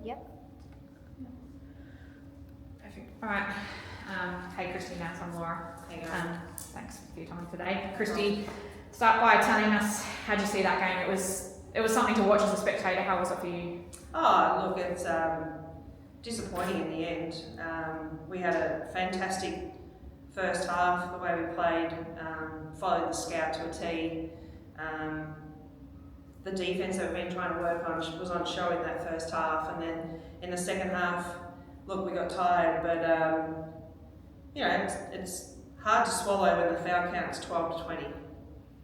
Yep. Perfect. All right. Hey, Kristi, Naz, I'm Laura. Thanks for your time today. Kristi, start by telling us how you see that game. It was something to watch as a spectator. How was it for you? Oh, look, it's disappointing in the end. We had a fantastic first half, the way we played, followed the scout to a T. The defence that we've been trying to work on was on show in that first half, and then in the second half, look, we got tired, but it's hard to swallow when the foul count's 12 to 20.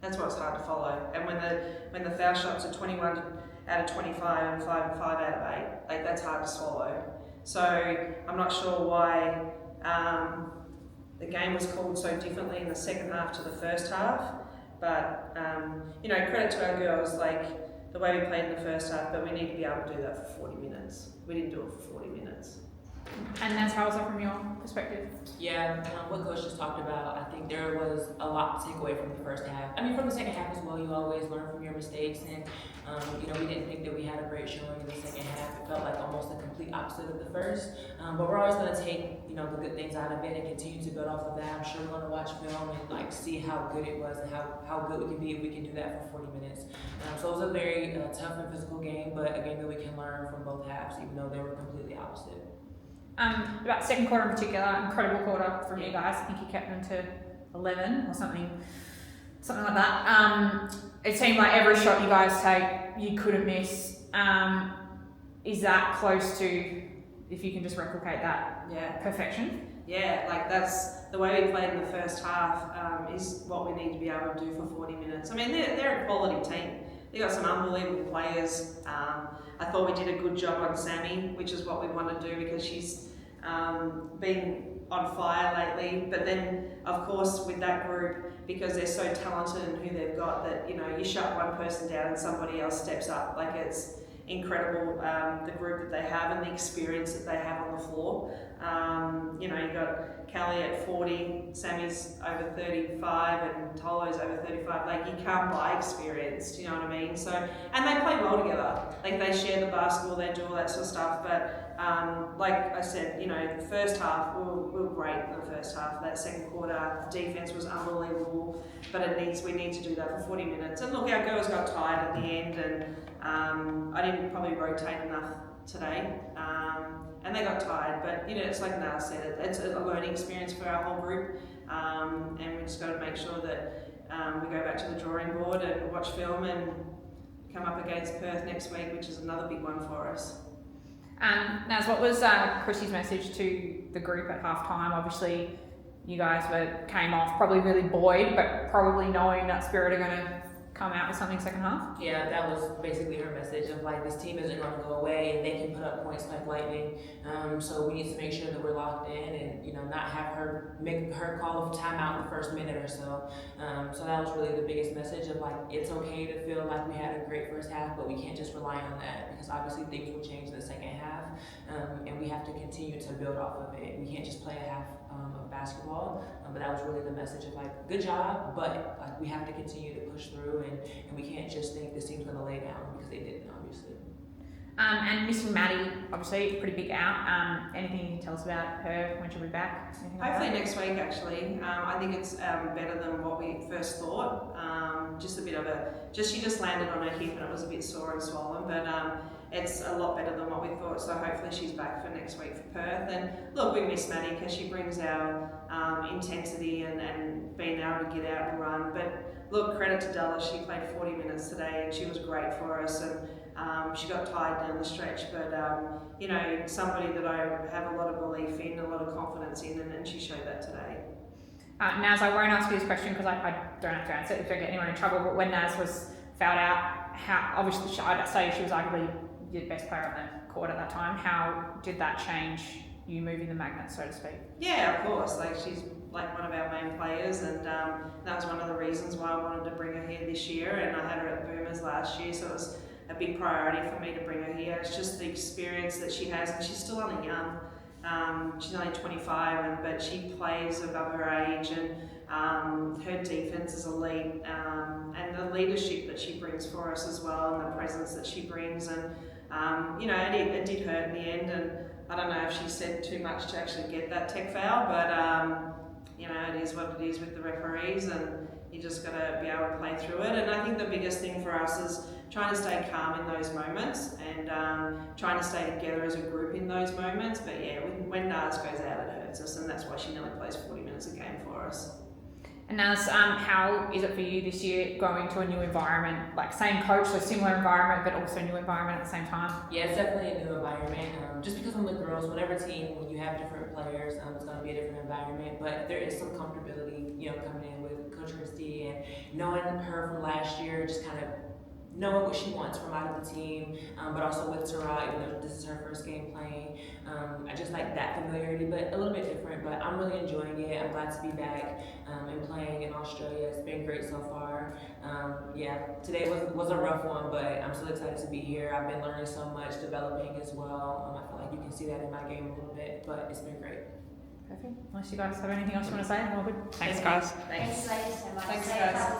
That's what's hard to follow. And when the foul shots are 21 out of 25 and 5 out of 8, like that's hard to swallow. So I'm not sure why the game was called so differently in the second half to the first half. But credit to our girls, like the way we played in the first half, but we need to be able to do that for 40 minutes. We didn't do it for 40 minutes. And Naz, how was it from your perspective? Yeah, what Coach just talked about, I think there was a lot to take away from the first half. I mean, from the second half as well, you always learn from your mistakes. And, we didn't think that we had a great showing in the second half. It felt like almost a complete opposite of the first. But we're always going to take, the good things out of it and continue to build off of that. I'm sure we're going to watch film and, see how good it was and how good we can be if we can do that for 40 minutes. So it was a very tough and physical game, but a game that we can learn from both halves, even though they were completely opposite. About second quarter in particular, incredible quarter from you guys. I think you kept them to 11 or something like that. It seemed like every shot you guys take, you couldn't miss. Is that close to, if you can just replicate that perfection? Yeah, that's the way we played in the first half is what we need to be able to do for 40 minutes. I mean, they're a quality team. They've got some unbelievable players. I thought we did a good job on Sammy, which is what we want to do because she's been on fire lately. But then, of course, with that group, because they're so talented in who they've got, that you shut one person down and somebody else steps up. Like it's incredible the group that they have and the experience that they have on the floor. You got Callie at 40, Sammy's over 35, and Tolo's over 35. Like you can't buy experience. Do you know what I mean? So, and they play well together. Like they share the basketball, they do all that sort of stuff. But like I said, the first half we were great in the first half. That second quarter, the defense was unbelievable. But we need to do that for 40 minutes. And look, our girls got tired at the end, and I didn't probably rotate enough today. And they got tired, but it's like Naz said, it's a learning experience for our whole group, and we just got to make sure that we go back to the drawing board and watch film and come up against Perth next week, which is another big one for us. Naz, what was Kristi's message to the group at halftime? Obviously, you guys came off probably really buoyed, but probably knowing that Spirit are going to come out with something second half? Yeah, that was basically her message of this team isn't going to go away and they can put up points like lightning. So we need to make sure that we're locked in and not have her make her call of timeout in the first minute or so. So that was really the biggest message of it's okay to feel like we had a great first half, but we can't just rely on that because obviously things will change in the second half, and we have to continue to build off of it. We can't just play a half of basketball, but that was really the message of good job, but we have to continue to push through and we can't just think this team's going to lay down because they didn't, obviously. And missing Maddie, obviously pretty big out. Anything you can tell us about her when she'll be back? Hopefully next week, actually. I think it's better than what we first thought. She just landed on her hip and it was a bit sore and swollen, but it's a lot better than what we thought. So hopefully she's back for next week for Perth. And look, we miss Maddie because she brings our intensity and being able to get out and run. But look, credit to Dallas. She played 40 minutes today and she was great for us. And she got tired down the stretch, but somebody that I have a lot of belief in, a lot of confidence in, and she showed that today. Naz, I won't ask you this question because I don't have to answer it if I get anyone in trouble, but when Naz was fouled out, obviously I'd say she was arguably your best player on the court at that time. How did that change you moving the magnet, so to speak? Yeah, of course. She's one of our main players, and that was one of the reasons why I wanted to bring her here this year, and I had her at Boomers last year, so it was a big priority for me to bring her here. It's just the experience that she has, and she's still only young. She's only 25, but she plays above her age, and her defense is elite, and the leadership that she brings for us as well, and the presence that she brings, and you know, it did hurt in the end, and I don't know if she said too much to actually get that tech foul, but you know, it is what it is with the referees, and you just got to be able to play through it. And I think the biggest thing for us is trying to stay calm in those moments and trying to stay together as a group in those moments. But yeah, when Naz goes out, it hurts us, and that's why she nearly plays 40 minutes a game for us. And Naz, how is it for you this year going to a new environment? Like same coach, so similar environment, but also new environment at the same time? Yeah, it's definitely a new environment. Just because I'm the girls, whatever team, when you have different players, it's going to be a different environment. But there is some comfortability, you know, coming in with Coach Kristi and knowing her from last year, just kind of knowing what she wants from out of the team, but also with Sarah, even though this is her first game playing. I just like that familiarity, but a little bit different, but I'm really enjoying it. I'm glad to be back and playing in Australia. It's been great so far. Yeah, today was a rough one, but I'm still excited to be here. I've been learning so much, developing as well. I feel like you can see that in my game a little bit, but it's been great. Perfect. Unless you guys have anything else you want to say, all good. Thanks, guys. Thanks, ladies, so much. Thanks, guys.